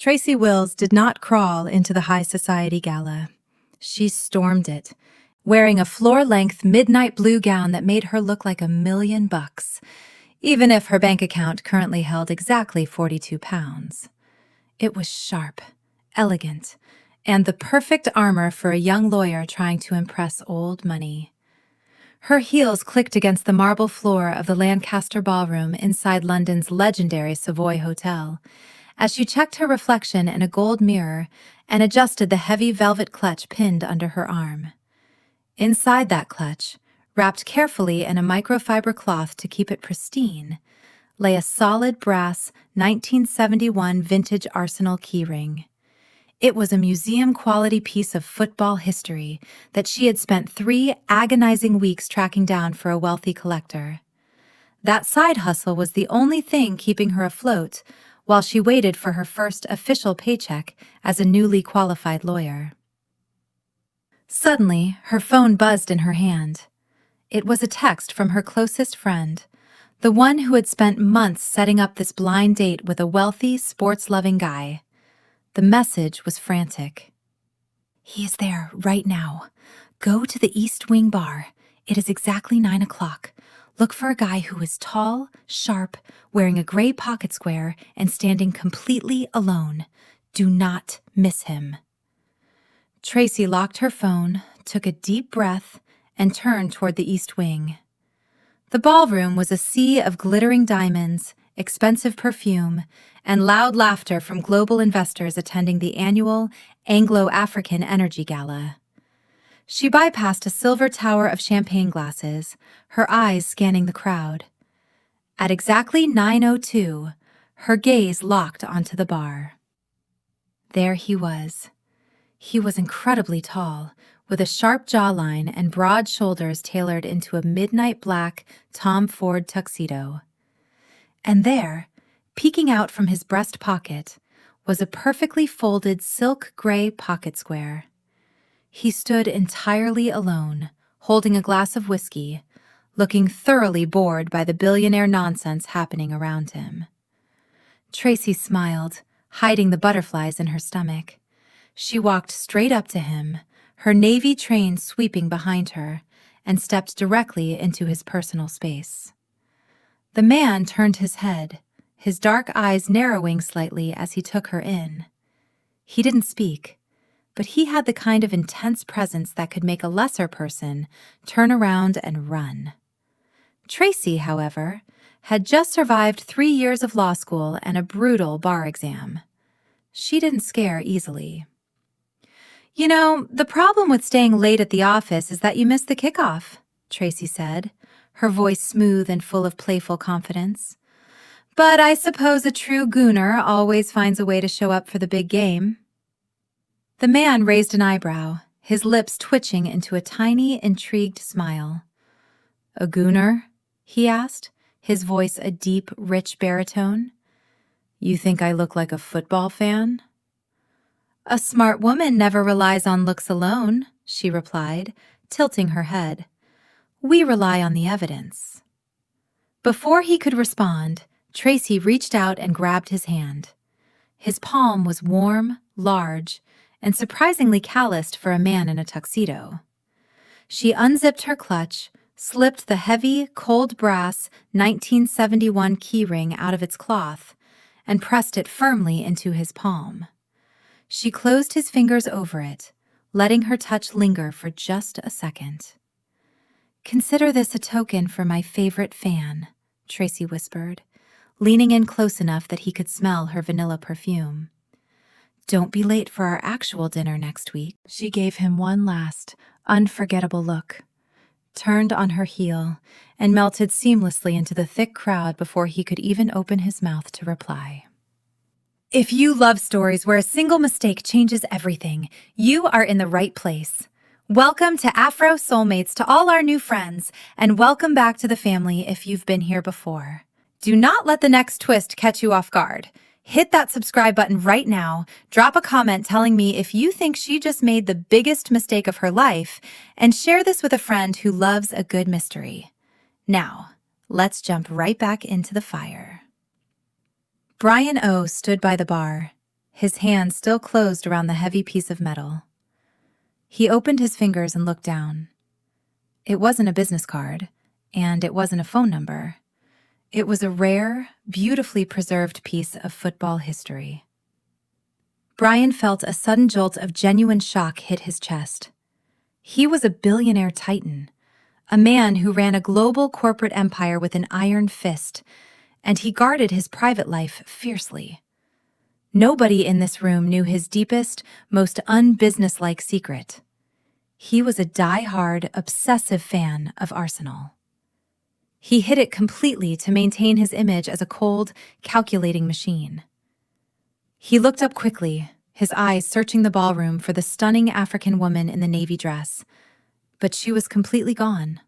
Tracy Wills did not crawl into the high society gala. She stormed it, wearing a floor-length midnight blue gown that made her look like $1,000,000, even if her bank account currently held exactly 42 pounds. It was sharp, elegant, and the perfect armor for a young lawyer trying to impress old money. Her heels clicked against the marble floor of the Lancaster Ballroom inside London's legendary Savoy Hotel, as she checked her reflection in a gold mirror and adjusted the heavy velvet clutch pinned under her arm. Inside that clutch, wrapped carefully in a microfiber cloth to keep it pristine, lay a solid brass 1971 vintage Arsenal keyring. It was a museum-quality piece of football history that she had spent 3 agonizing weeks tracking down for a wealthy collector. That side hustle was the only thing keeping her afloat while she waited for her first official paycheck as a newly qualified lawyer. Suddenly, her phone buzzed in her hand. It was a text from her closest friend, the one who had spent months setting up this blind date with a wealthy, sports-loving guy. The message was frantic. "He is there right now. Go to the East Wing bar. It is exactly 9 o'clock. Look for a guy who is tall, sharp, wearing a gray pocket square, and standing completely alone. Do not miss him." Tracy locked her phone, took a deep breath, and turned toward the East Wing. The ballroom was a sea of glittering diamonds, expensive perfume, and loud laughter from global investors attending the annual Anglo-African Energy Gala. She bypassed a silver tower of champagne glasses, her eyes scanning the crowd. At exactly 9:02, her gaze locked onto the bar. There he was. He was incredibly tall, with a sharp jawline and broad shoulders tailored into a midnight black Tom Ford tuxedo. And there, peeking out from his breast pocket, was a perfectly folded silk gray pocket square. He stood entirely alone, holding a glass of whiskey, looking thoroughly bored by the billionaire nonsense happening around him. Tracy smiled, hiding the butterflies in her stomach. She walked straight up to him, her navy train sweeping behind her, and stepped directly into his personal space. The man turned his head, his dark eyes narrowing slightly as he took her in. He didn't speak, but he had the kind of intense presence that could make a lesser person turn around and run. Tracy, however, had just survived 3 years of law school and a brutal bar exam. She didn't scare easily. "You know, the problem with staying late at the office is that you miss the kickoff," Tracy said, her voice smooth and full of playful confidence. "But I suppose a true gooner always finds a way to show up for the big game." The man raised an eyebrow, his lips twitching into a tiny, intrigued smile. "A gooner?" he asked, his voice a deep, rich baritone. "You think I look like a football fan?" "A smart woman never relies on looks alone," she replied, tilting her head. "We rely on the evidence." Before he could respond, Tracy reached out and grabbed his hand. His palm was warm, large, and surprisingly calloused for a man in a tuxedo. She unzipped her clutch, slipped the heavy, cold brass 1971 keyring out of its cloth, and pressed it firmly into his palm. She closed his fingers over it, letting her touch linger for just a second. "Consider this a token for my favorite fan," Tracy whispered, leaning in close enough that he could smell her vanilla perfume. "Don't be late for our actual dinner next week." She gave him one last, unforgettable look, turned on her heel, and melted seamlessly into the thick crowd before he could even open his mouth to reply. If you love stories where a single mistake changes everything, you are in the right place. Welcome to Afro Soulmates to all our new friends, and welcome back to the family if you've been here before. Do not let the next twist catch you off guard. Hit that subscribe button right now, drop a comment telling me if you think she just made the biggest mistake of her life, and share this with a friend who loves a good mystery. Now, let's jump right back into the fire. Brian O. stood by the bar, his hand still closed around the heavy piece of metal. He opened his fingers and looked down. It wasn't a business card, and it wasn't a phone number. It was a rare, beautifully preserved piece of football history. Brian felt a sudden jolt of genuine shock hit his chest. He was a billionaire titan, a man who ran a global corporate empire with an iron fist, and he guarded his private life fiercely. Nobody in this room knew his deepest, most unbusinesslike secret. He was a die-hard, obsessive fan of Arsenal. He hid it completely to maintain his image as a cold, calculating machine. He looked up quickly, his eyes searching the ballroom for the stunning African woman in the navy dress, but she was completely gone.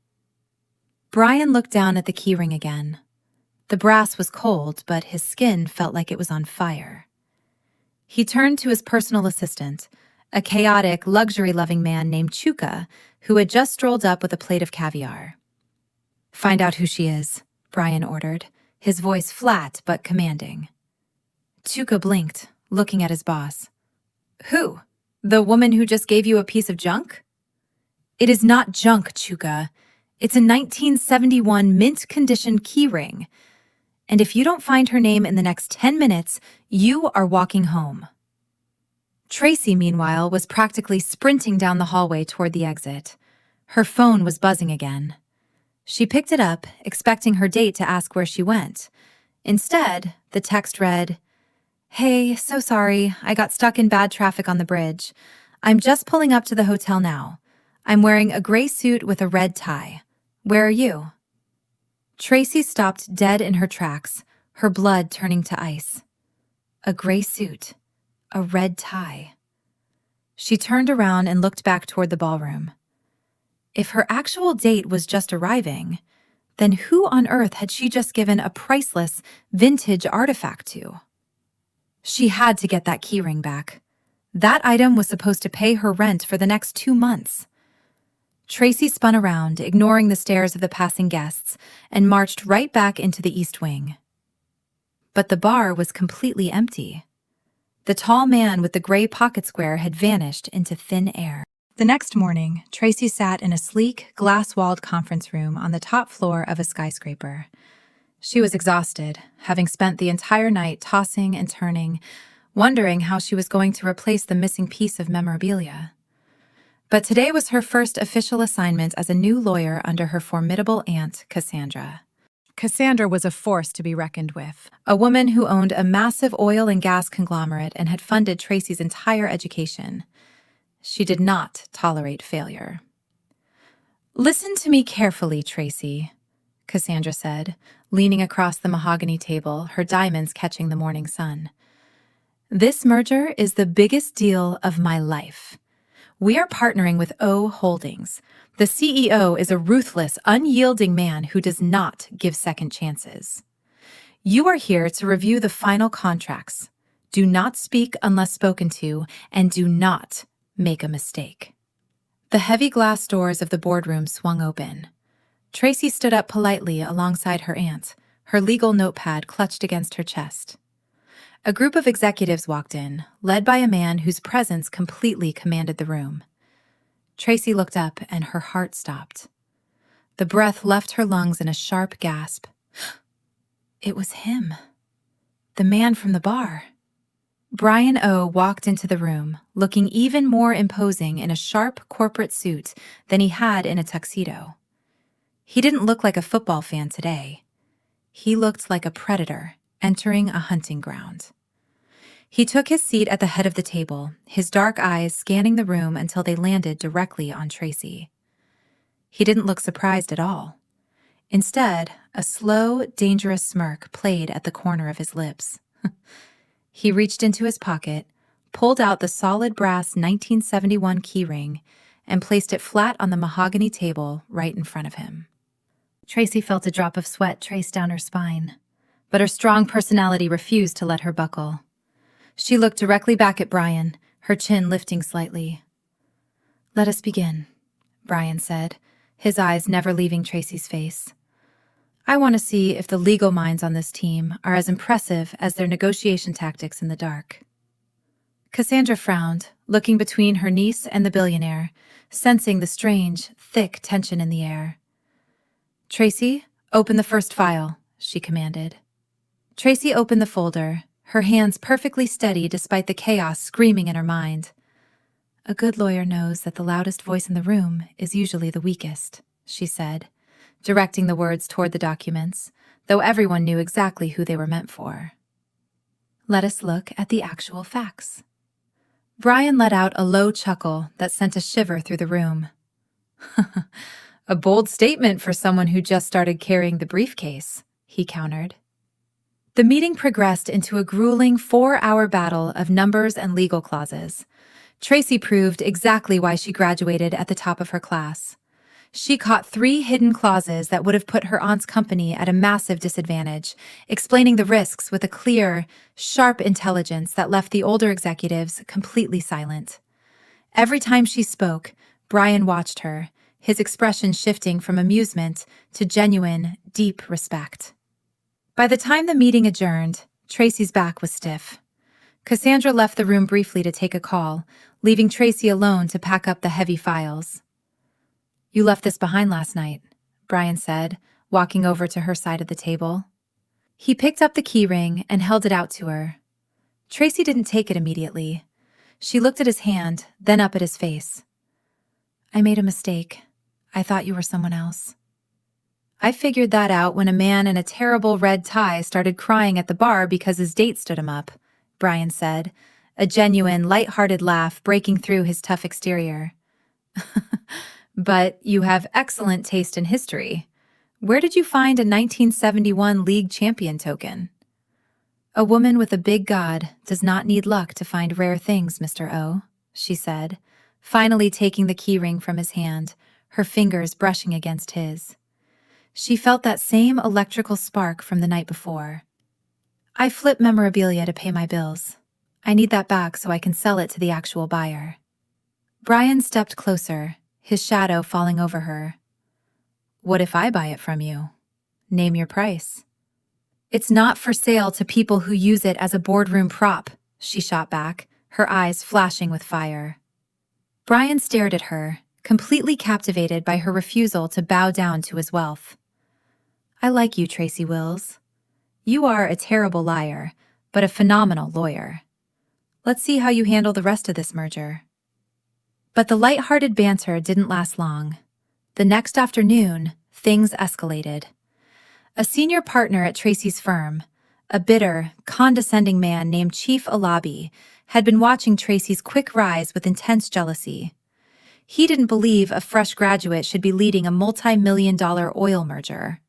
Brian looked down at the keyring again. The brass was cold, but his skin felt like it was on fire. He turned to his personal assistant, a chaotic, luxury-loving man named Chuka, who had just strolled up with a plate of caviar. "Find out who she is," Brian ordered, his voice flat but commanding. Chuka blinked, looking at his boss. "Who? The woman who just gave you a piece of junk?" "It is not junk, Chuka. It's a 1971 mint-condition keyring. And if you don't find her name in the next 10 minutes, you are walking home." Tracy, meanwhile, was practically sprinting down the hallway toward the exit. Her phone was buzzing again. She picked it up, expecting her date to ask where she went. Instead, the text read, "Hey, so sorry, I got stuck in bad traffic on the bridge. I'm just pulling up to the hotel now. I'm wearing a gray suit with a red tie. Where are you?" Tracy stopped dead in her tracks, her blood turning to ice. A gray suit, a red tie. She turned around and looked back toward the ballroom. If her actual date was just arriving, then who on earth had she just given a priceless, vintage artifact to? She had to get that keyring back. That item was supposed to pay her rent for the next 2 months. Tracy spun around, ignoring the stares of the passing guests, and marched right back into the East Wing. But the bar was completely empty. The tall man with the gray pocket square had vanished into thin air. The next morning, Tracy sat in a sleek, glass-walled conference room on the top floor of a skyscraper. She was exhausted, having spent the entire night tossing and turning, wondering how she was going to replace the missing piece of memorabilia. But today was her first official assignment as a new lawyer under her formidable aunt, Cassandra. Cassandra was a force to be reckoned with, a woman who owned a massive oil and gas conglomerate and had funded Tracy's entire education. She did not tolerate failure. "Listen to me carefully, Tracy," Cassandra said, leaning across the mahogany table, her diamonds catching the morning sun. "This merger is the biggest deal of my life. We are partnering with O Holdings. The CEO is a ruthless, unyielding man who does not give second chances. You are here to review the final contracts. Do not speak unless spoken to, and do not make a mistake." The heavy glass doors of the boardroom swung open. Tracy stood up politely alongside her aunt, her legal notepad clutched against her chest. A group of executives walked in, led by a man whose presence completely commanded the room. Tracy looked up and her heart stopped. The breath left her lungs in a sharp gasp. It was him. The man from the bar. Brian O. walked into the room, looking even more imposing in a sharp corporate suit than he had in a tuxedo. He didn't look like a football fan today. He looked like a predator entering a hunting ground. He took his seat at the head of the table, his dark eyes scanning the room until they landed directly on Tracy. He didn't look surprised at all. Instead, a slow, dangerous smirk played at the corner of his lips. He reached into his pocket, pulled out the solid brass 1971 keyring, and placed it flat on the mahogany table right in front of him. Tracy felt a drop of sweat trace down her spine, but her strong personality refused to let her buckle. She looked directly back at Brian, her chin lifting slightly. "Let us begin," Brian said, his eyes never leaving Tracy's face. "I want to see if the legal minds on this team are as impressive as their negotiation tactics in the dark." Cassandra frowned, looking between her niece and the billionaire, sensing the strange, thick tension in the air. "Tracy, open the first file," she commanded. Tracy opened the folder, her hands perfectly steady despite the chaos screaming in her mind. "A good lawyer knows that the loudest voice in the room is usually the weakest," she said, directing the words toward the documents, though everyone knew exactly who they were meant for. "Let us look at the actual facts." Brian let out a low chuckle that sent a shiver through the room. "A bold statement for someone who just started carrying the briefcase," he countered. The meeting progressed into a grueling 4-hour battle of numbers and legal clauses. Tracy proved exactly why she graduated at the top of her class. She caught 3 hidden clauses that would have put her aunt's company at a massive disadvantage, explaining the risks with a clear, sharp intelligence that left the older executives completely silent. Every time she spoke, Brian watched her, his expression shifting from amusement to genuine, deep respect. By the time the meeting adjourned, Tracy's back was stiff. Cassandra left the room briefly to take a call, leaving Tracy alone to pack up the heavy files. "You left this behind last night," Brian said, walking over to her side of the table. He picked up the keyring and held it out to her. Tracy didn't take it immediately. She looked at his hand, then up at his face. "I made a mistake. I thought you were someone else." "I figured that out when a man in a terrible red tie started crying at the bar because his date stood him up," Brian said, a genuine, light-hearted laugh breaking through his tough exterior. "But you have excellent taste in history. Where did you find a 1971 league champion token?" "A woman with a big god does not need luck to find rare things, Mr. O," she said, finally taking the keyring from his hand, her fingers brushing against his. She felt that same electrical spark from the night before. "I flip memorabilia to pay my bills. I need that back so I can sell it to the actual buyer." Brian stepped closer, his shadow falling over her. "What if I buy it from you? Name your price." "It's not for sale to people who use it as a boardroom prop," she shot back, her eyes flashing with fire. Brian stared at her, completely captivated by her refusal to bow down to his wealth. "I like you, Tracy Wills. You are a terrible liar, but a phenomenal lawyer. Let's see how you handle the rest of this merger." But the light-hearted banter didn't last long. The next afternoon, things escalated. A senior partner at Tracy's firm, a bitter, condescending man named Chief Alabi, had been watching Tracy's quick rise with intense jealousy. He didn't believe a fresh graduate should be leading a multi-million-dollar oil merger.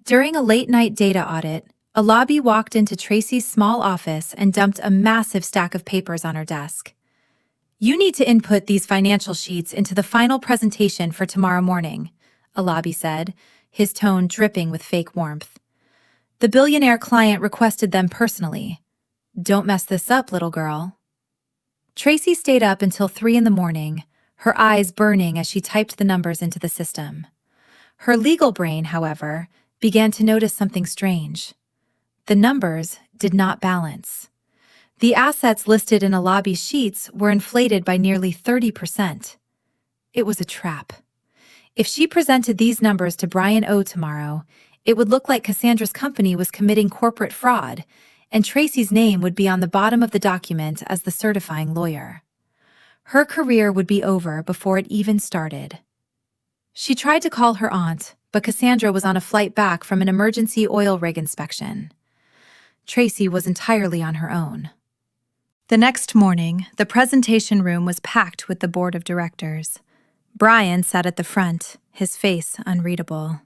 During a late-night data audit, Alabi walked into Tracy's small office and dumped a massive stack of papers on her desk. "You need to input these financial sheets into the final presentation for tomorrow morning," Alabi said, his tone dripping with fake warmth. "The billionaire client requested them personally. Don't mess this up, little girl." Tracy stayed up until 3 in the morning, her eyes burning as she typed the numbers into the system. Her legal brain, however, began to notice something strange. The numbers did not balance. The assets listed in Alabi's sheets were inflated by nearly 30%. It was a trap. If she presented these numbers to Brian O. tomorrow, it would look like Cassandra's company was committing corporate fraud, and Tracy's name would be on the bottom of the document as the certifying lawyer. Her career would be over before it even started. She tried to call her aunt, but Cassandra was on a flight back from an emergency oil rig inspection. Tracy was entirely on her own. The next morning, the presentation room was packed with the board of directors. Brian sat at the front, his face unreadable.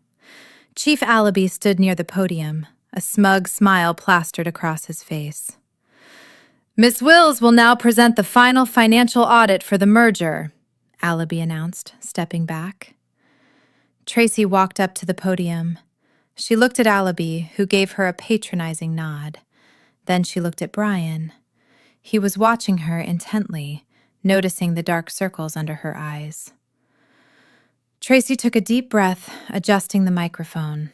Chief Alabi stood near the podium, a smug smile plastered across his face. "Miss Wills will now present the final financial audit for the merger," Alabi announced, stepping back. Tracy walked up to the podium. She looked at Alabi, who gave her a patronizing nod. Then she looked at Brian. He was watching her intently, noticing the dark circles under her eyes. Tracy took a deep breath, adjusting the microphone.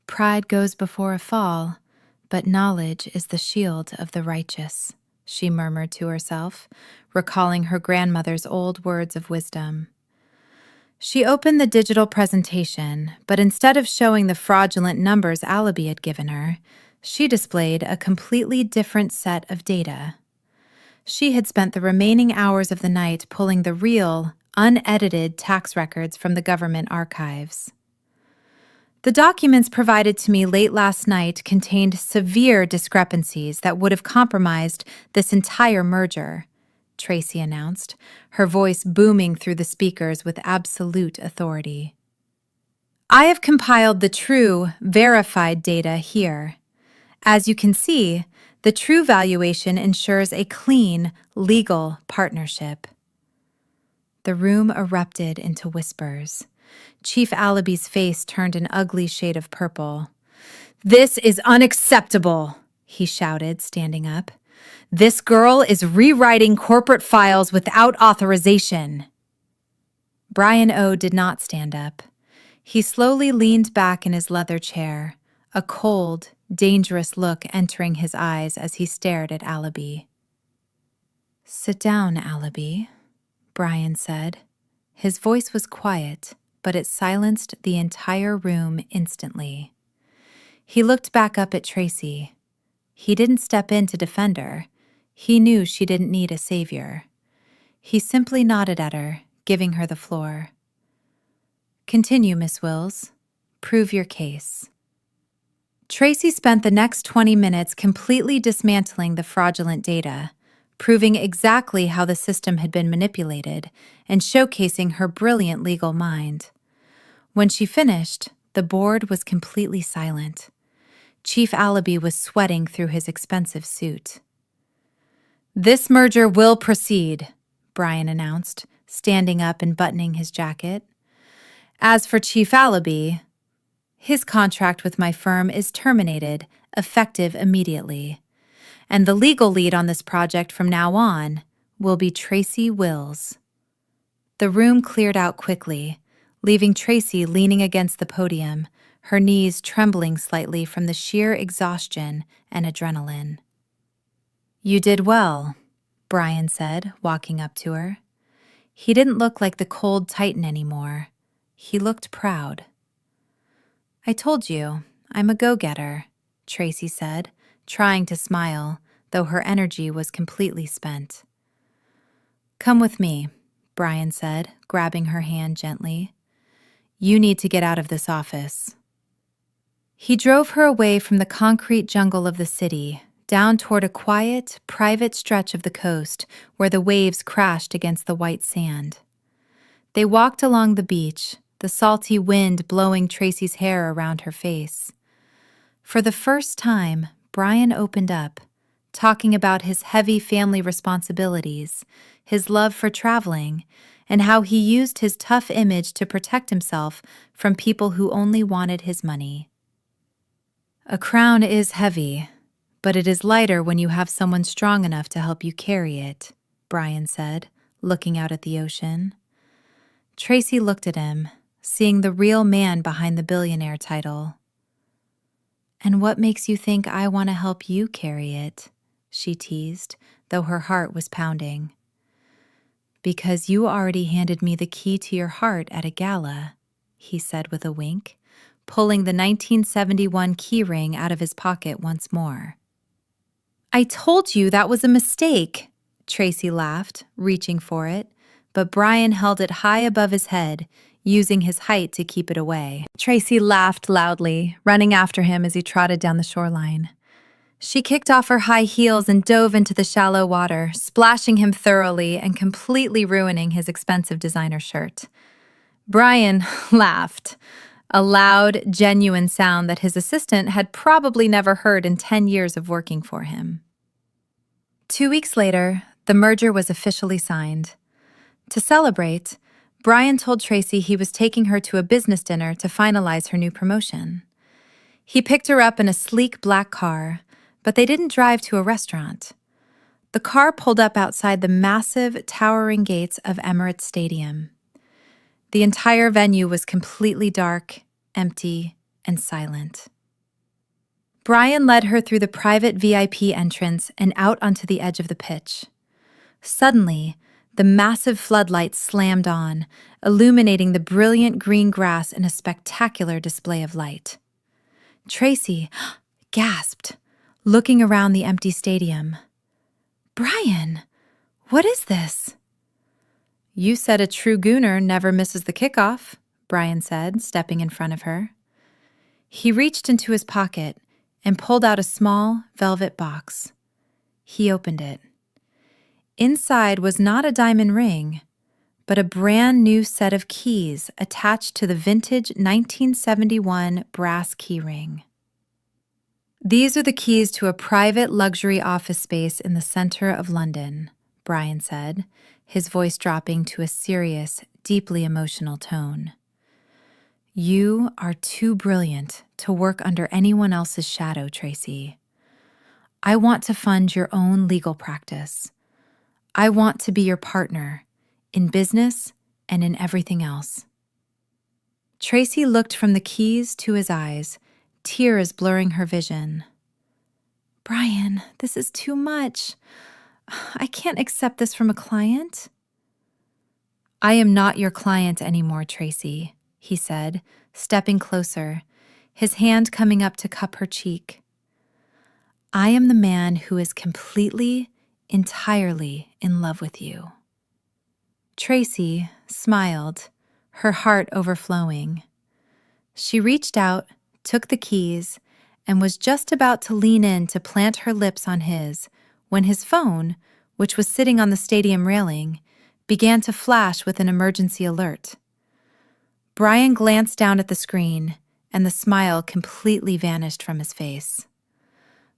"Pride goes before a fall, but knowledge is the shield of the righteous," she murmured to herself, recalling her grandmother's old words of wisdom. She opened the digital presentation, but instead of showing the fraudulent numbers Alibi had given her, she displayed a completely different set of data. She had spent the remaining hours of the night pulling the real, unedited tax records from the government archives. The documents provided to me late last night contained severe discrepancies that would have compromised this entire merger, Tracy announced, her voice booming through the speakers with absolute authority. I have compiled the true, verified data here. As you can see, the true valuation ensures a clean, legal partnership. The room erupted into whispers. Chief Alibi's face turned an ugly shade of purple. "This is unacceptable," he shouted, standing up. "This girl is rewriting corporate files without authorization." Brian O. did not stand up. He slowly leaned back in his leather chair, a cold, dangerous look entering his eyes as he stared at Alibi. "Sit down, Alibi," Brian said. His voice was quiet, but it silenced the entire room instantly. He looked back up at Tracy. He didn't step in to defend her. He knew she didn't need a savior. He simply nodded at her, giving her the floor. "Continue, Miss Wills. Prove your case." Tracy spent the next 20 minutes completely dismantling the fraudulent data, proving exactly how the system had been manipulated and showcasing her brilliant legal mind. When she finished, the board was completely silent. Chief Alibi was sweating through his expensive suit. "This merger will proceed," Brian announced, standing up and buttoning his jacket. "As for Chief Alibi, his contract with my firm is terminated, effective immediately. And the legal lead on this project from now on will be Tracy Wills." The room cleared out quickly, leaving Tracy leaning against the podium, her knees trembling slightly from the sheer exhaustion and adrenaline. "You did well," Brian said, walking up to her. He didn't look like the cold titan anymore. He looked proud. "I told you, I'm a go-getter," Tracy said, trying to smile, though her energy was completely spent. "Come with me," Brian said, grabbing her hand gently. "You need to get out of this office." He drove her away from the concrete jungle of the city, down toward a quiet, private stretch of the coast where the waves crashed against the white sand. They walked along the beach, the salty wind blowing Tracy's hair around her face. For the first time, Brian opened up, talking about his heavy family responsibilities, his love for traveling, and how he used his tough image to protect himself from people who only wanted his money. "A crown is heavy, but it is lighter when you have someone strong enough to help you carry it," Brian said, looking out at the ocean. Tracy looked at him, seeing the real man behind the billionaire title. "And what makes you think I want to help you carry it?" she teased, though her heart was pounding. "Because you already handed me the key to your heart at a gala," he said with a wink, pulling the 1971 keyring out of his pocket once more. "I told you that was a mistake," Tracy laughed, reaching for it, but Brian held it high above his head, using his height to keep it away. Tracy laughed loudly, running after him as he trotted down the shoreline. She kicked off her high heels and dove into the shallow water, splashing him thoroughly and completely ruining his expensive designer shirt. Brian laughed, a loud, genuine sound that his assistant had probably never heard in 10 years of working for him. 2 weeks later, the merger was officially signed. To celebrate, Brian told Tracy he was taking her to a business dinner to finalize her new promotion. He picked her up in a sleek black car, but they didn't drive to a restaurant. The car pulled up outside the massive, towering gates of Emirates Stadium. The entire venue was completely dark, empty, and silent. Brian led her through the private VIP entrance and out onto the edge of the pitch. Suddenly, the massive floodlights slammed on, illuminating the brilliant green grass in a spectacular display of light. Tracy gasped, looking around the empty stadium. "Brian, what is this?" "You said a true gooner never misses the kickoff," Brian said, stepping in front of her. He reached into his pocket and pulled out a small velvet box. He opened it. Inside was not a diamond ring, but a brand new set of keys attached to the vintage 1971 brass keyring. "These are the keys to a private luxury office space in the center of London," Brian said, his voice dropping to a serious, deeply emotional tone. "You are too brilliant to work under anyone else's shadow, Tracy. I want to fund your own legal practice. I want to be your partner in business and in everything else." Tracy looked from the keys to his eyes, tears blurring her vision. "Brian, this is too much. I can't accept this from a client." "I am not your client anymore, Tracy," he said, stepping closer, his hand coming up to cup her cheek. "I am the man who is completely, entirely in love with you." Tracy smiled, her heart overflowing. She reached out, took the keys, and was just about to lean in to plant her lips on his when his phone, which was sitting on the stadium railing, began to flash with an emergency alert. Brian glanced down at the screen, and the smile completely vanished from his face.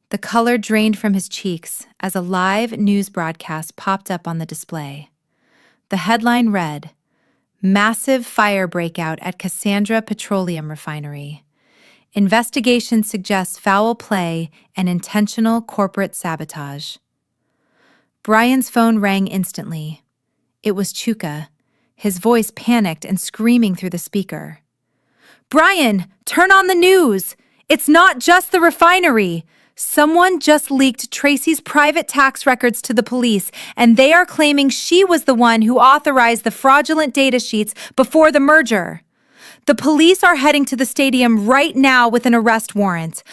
The color drained from his cheeks as a live news broadcast popped up on the display. The headline read, "Massive fire breakout at Cassandra Petroleum Refinery. Investigation suggests foul play and intentional corporate sabotage." Brian's phone rang instantly. It was Chuka, his voice panicked and screaming through the speaker. "Brian, turn on the news! It's not just the refinery! Someone just leaked Tracy's private tax records to the police, and they are claiming she was the one who authorized the fraudulent data sheets before the merger. The police are heading to the stadium right now with an arrest warrant.